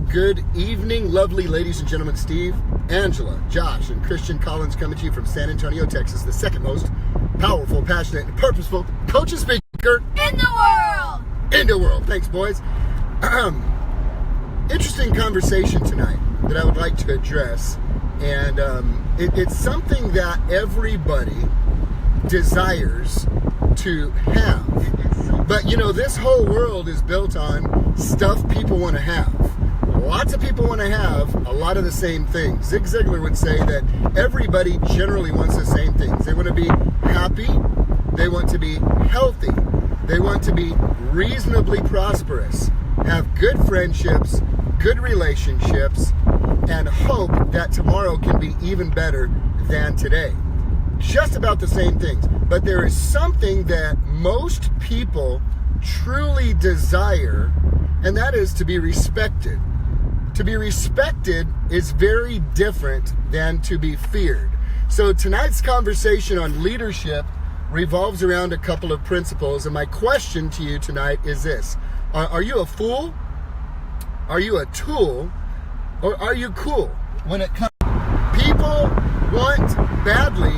Good evening, lovely ladies and gentlemen. Steve, Angela, Josh, and Christian Collins coming to you from San Antonio, Texas, the second most powerful, passionate, and purposeful coach and speaker in the world. Thanks, boys. Interesting conversation tonight that I would like to address, and it's something that everybody desires to have. But, you know, this whole world is built on stuff people want to have. Lots of people want to have a lot of the same things. Zig Ziglar would say that everybody generally wants the same things. They want to be happy. They want to be healthy. They want to be reasonably prosperous, have good friendships, good relationships, and hope that tomorrow can be even better than today. Just about the same things. But there is something that most people truly desire, and that is to be respected. To be respected is very different than to be feared. So tonight's conversation on leadership revolves around a couple of principles, and my question to you tonight is this. Are you a fool? Are you a tool? Or are you cool? When it comes, people want badly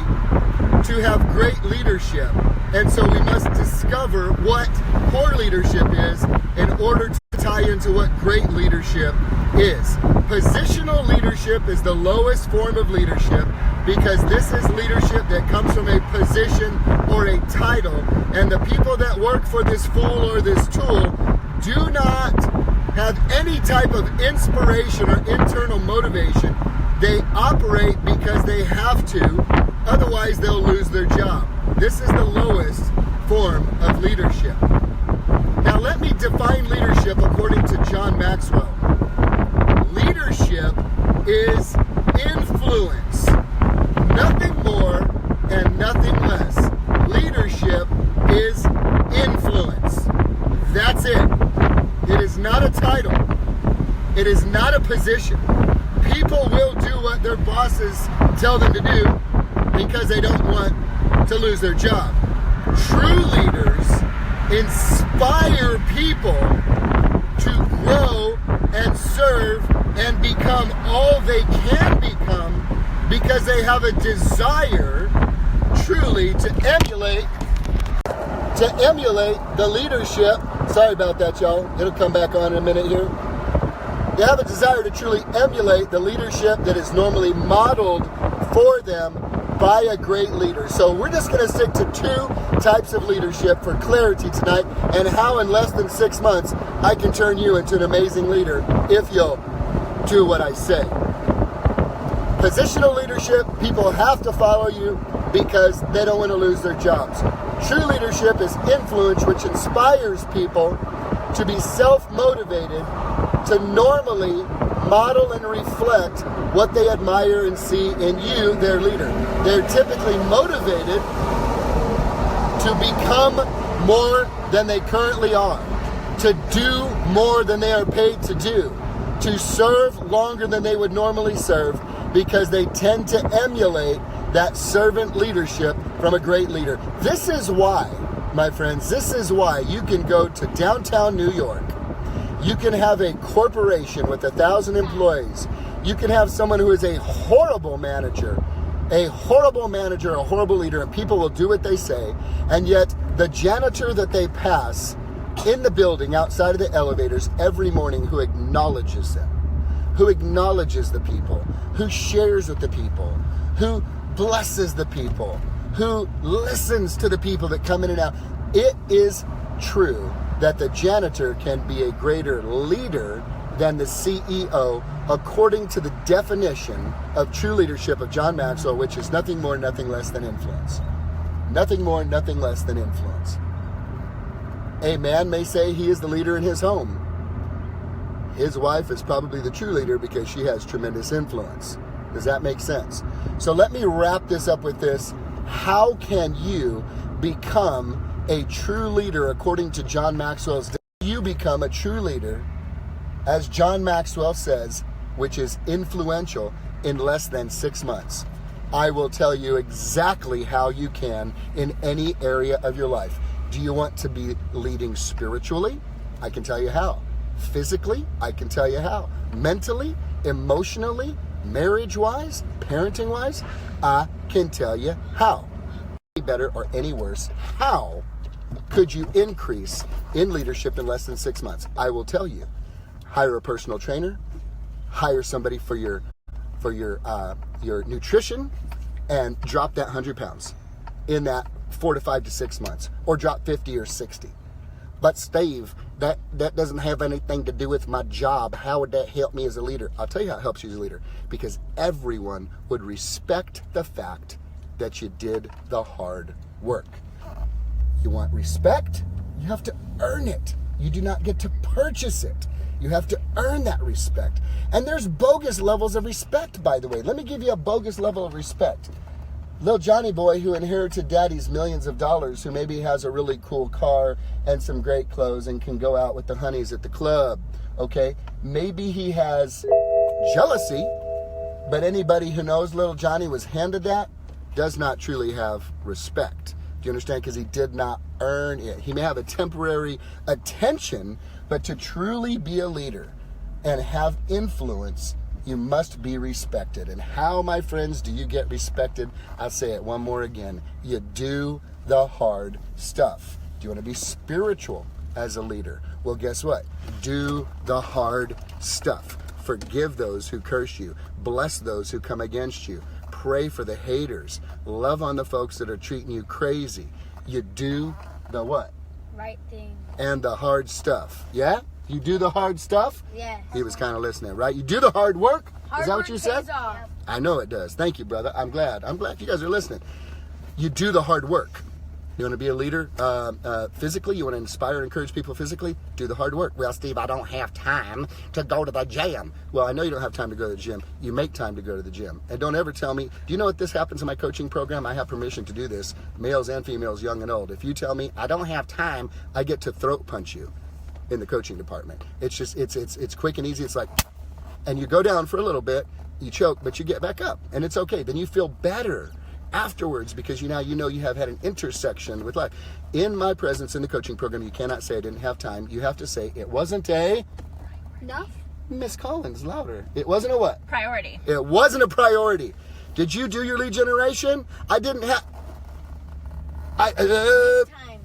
to have great leadership, and so we must discover what poor leadership is in order to tie into what great leadership is. Positional leadership is the lowest form of leadership because this is leadership that comes from a position or a title, and the people that work for this fool or this tool do not have any type of inspiration or internal motivation. They operate because they have to, otherwise they'll lose their job. This is the lowest form of leadership. Now let me define leadership according to John Maxwell. Leadership is influence. Nothing more and nothing less. Leadership is influence. That's it. It is not a title. It is not a position. People will do what their bosses tell them to do because they don't want to lose their job. True leaders inspire people to grow and serve and become all they can become because they have a desire truly to emulate the leadership. Sorry about that, y'all. It'll come back on in a minute here. They have a desire to truly emulate the leadership that is normally modeled for them by a great leader. So we're just going to stick to two types of leadership for clarity tonight, and how in less than 6 months I can turn you into an amazing leader if you'll do what I say. Positional leadership, people have to follow you because they don't want to lose their jobs. True leadership is influence, which inspires people to be self-motivated, to normally model and reflect what they admire and see in you, their leader. They're typically motivated to become more than they currently are, to do more than they are paid to do, to serve longer than they would normally serve, because they tend to emulate that servant leadership from a great leader. This is why, my friends, this is why you can go to downtown New York. You can have a corporation with 1,000 employees. You can have someone who is a horrible manager, a horrible leader, and people will do what they say. And yet the janitor that they pass in the building outside of the elevators every morning, who acknowledges them, who acknowledges the people, who shares with the people, who blesses the people, who listens to the people that come in and out. It is true that the janitor can be a greater leader than the CEO, according to the definition of true leadership of John Maxwell, which is nothing more, nothing less than influence. Nothing more, nothing less than influence. A man may say he is the leader in his home. His wife is probably the true leader because she has tremendous influence. Does that make sense? So let me wrap this up with this. How can you become a true leader according to John Maxwell's? You become a true leader, as John Maxwell says, which is influential, in less than 6 months. I will tell you exactly how you can in any area of your life. Do you want to be leading spiritually? I can tell you how. Physically, I can tell you how. Mentally, emotionally, marriage-wise, parenting-wise, I can tell you how. Any better or any worse, how could you increase in leadership in less than 6 months? I will tell you. Hire a personal trainer, hire somebody for your nutrition, and drop that 100 pounds in that 4 to 5 to 6 months, or drop 50 or 60. But Steve, that doesn't have anything to do with my job. How would that help me as a leader? I'll tell you how it helps you as a leader. Because everyone would respect the fact that you did the hard work. You want respect? You have to earn it. You do not get to purchase it. You have to earn that respect. And there's bogus levels of respect, by the way. Let me give you a bogus level of respect. Little Johnny boy who inherited daddy's millions of dollars, who maybe has a really cool car and some great clothes and can go out with the honeys at the club, okay? Maybe he has jealousy, but anybody who knows little Johnny was handed that does not truly have respect. Do you understand? Because he did not earn it. He may have a temporary attention, but to truly be a leader and have influence, you must be respected. And how, my friends, do you get respected? I'll say it one more again. You do the hard stuff. Do you want to be spiritual as a leader? Well, guess what? Do the hard stuff. Forgive those who curse you. Bless those who come against you. Pray for the haters. Love on the folks that are treating you crazy. You do the what? Right thing. And the hard stuff. Yeah? You do the hard stuff? Yes. He was kind of listening, right? You do the hard work? Is that what you said? Off. I know it does. Thank you, brother. I'm glad you guys are listening. You do the hard work. You want to be a leader physically? You want to inspire and encourage people physically? Do the hard work. Well, Steve, I don't have time to go to the gym. Well, I know you don't have time to go to the gym. You make time to go to the gym. And don't ever tell me, do you know what this happens in my coaching program? I have permission to do this, males and females, young and old. If you tell me I don't have time, I get to throat punch you in the coaching department. It's just, it's quick and easy. It's like, and you go down for a little bit, you choke, but you get back up, and it's okay. Then you feel better afterwards because you know you have had an intersection with life. In my presence in the coaching program, you cannot say I didn't have time. You have to say it wasn't a enough. Miss Collins, louder. It wasn't a what? Priority. It wasn't a priority. Did you do your lead generation? I didn't have. Time.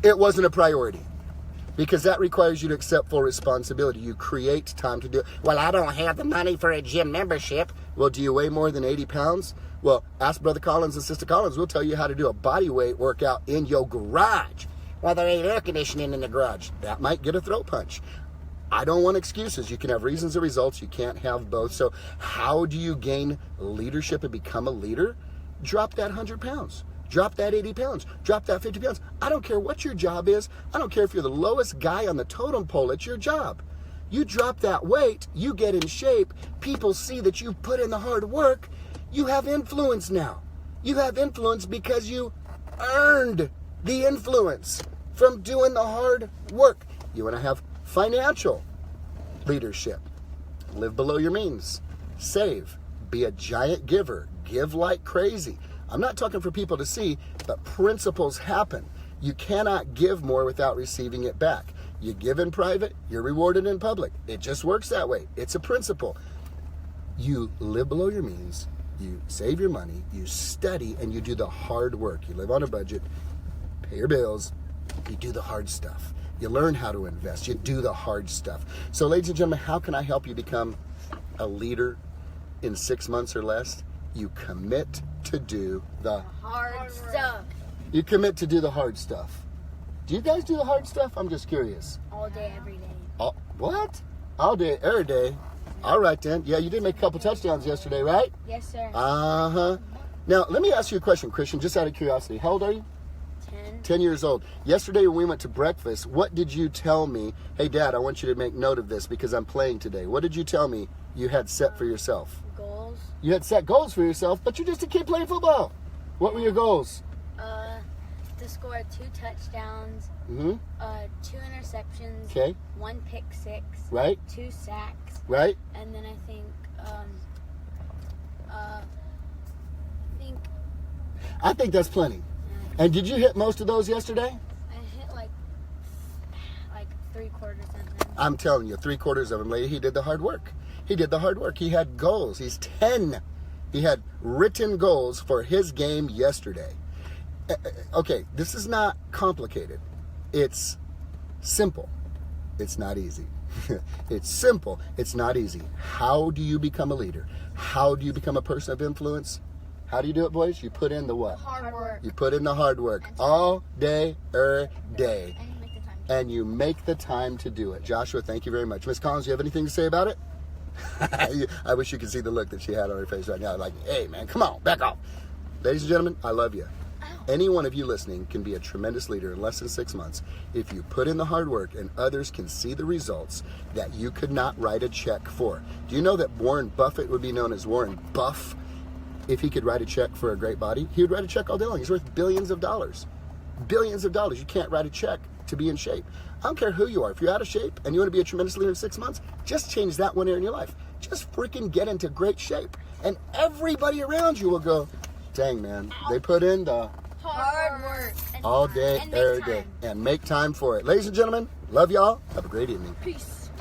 It wasn't a priority. Because that requires you to accept full responsibility. You create time to do it. Well, I don't have the money for a gym membership. Well, do you weigh more than 80 pounds? Well, ask Brother Collins and Sister Collins. We'll tell you how to do a body weight workout in your garage. Well, there ain't air conditioning in the garage. That might get a throat punch. I don't want excuses. You can have reasons or results. You can't have both. So how do you gain leadership and become a leader? Drop that 100 pounds. Drop that 80 pounds. Drop that 50 pounds. I don't care what your job is. I don't care if you're the lowest guy on the totem pole. It's your job. You drop that weight. You get in shape. People see that you put in the hard work. You have influence now. You have influence because you earned the influence from doing the hard work. You want to have financial leadership. Live below your means. Save. Be a giant giver. Give like crazy. I'm not talking for people to see, but principles happen. You cannot give more without receiving it back. You give in private, you're rewarded in public. It just works that way. It's a principle. You live below your means, you save your money, you study, and you do the hard work. You live on a budget, pay your bills, you do the hard stuff. You learn how to invest, you do the hard stuff. So ladies and gentlemen, how can I help you become a leader in 6 months or less? You commit to do the Hard stuff. You commit to do the hard stuff. Do you guys do the hard stuff? I'm just curious. All day, every day. What? All day, every day. All right then. Yeah, you did make a couple touchdowns yesterday, right? Yes, sir. Uh-huh. Now, let me ask you a question, Christian, just out of curiosity. How old are you? 10. 10 years old. Yesterday when we went to breakfast, what did you tell me? Hey, Dad, I want you to make note of this because I'm playing today. What did you tell me you had set for yourself? Goals. You had set goals for yourself, but you're just a kid playing football. What were your goals? To score 2 touchdowns, Mm-hmm. 2 interceptions, Okay. 1 pick six, Right? 2 sacks, Right? and then I think I think that's plenty. And did you hit most of those yesterday? I hit like 3/4 of them. I'm telling you, 3/4 of them, lady, he did the hard work. He did the hard work. He had goals. He's 10. He had written goals for his game yesterday. Okay, this is not complicated. It's simple. It's not easy. It's simple. It's not easy. How do you become a leader? How do you become a person of influence? How do you do it, boys? You put in the what? Hard work. You put in the hard work all day, day. And you make the time. And you make the time to do it. Joshua, thank you very much. Miss Collins, do you have anything to say about it? I wish you could see the look that she had on her face right now. Like, hey, man, come on, back off. Ladies and gentlemen, I love you. Any one of you listening can be a tremendous leader in less than 6 months if you put in the hard work and others can see the results that you could not write a check for. Do you know that Warren Buffett would be known as Warren Buff if he could write a check for a great body? He would write a check all day long. He's worth billions of dollars. Billions of dollars. You can't write a check to be in shape. I don't care who you are. If you're out of shape and you want to be a tremendous leader in 6 months, just change that one area in your life. Just freaking get into great shape. And everybody around you will go, dang, man, they put in the Hard work. all day, And make every day. time. And make time for it. Ladies and gentlemen, love y'all. Have a great evening. Peace.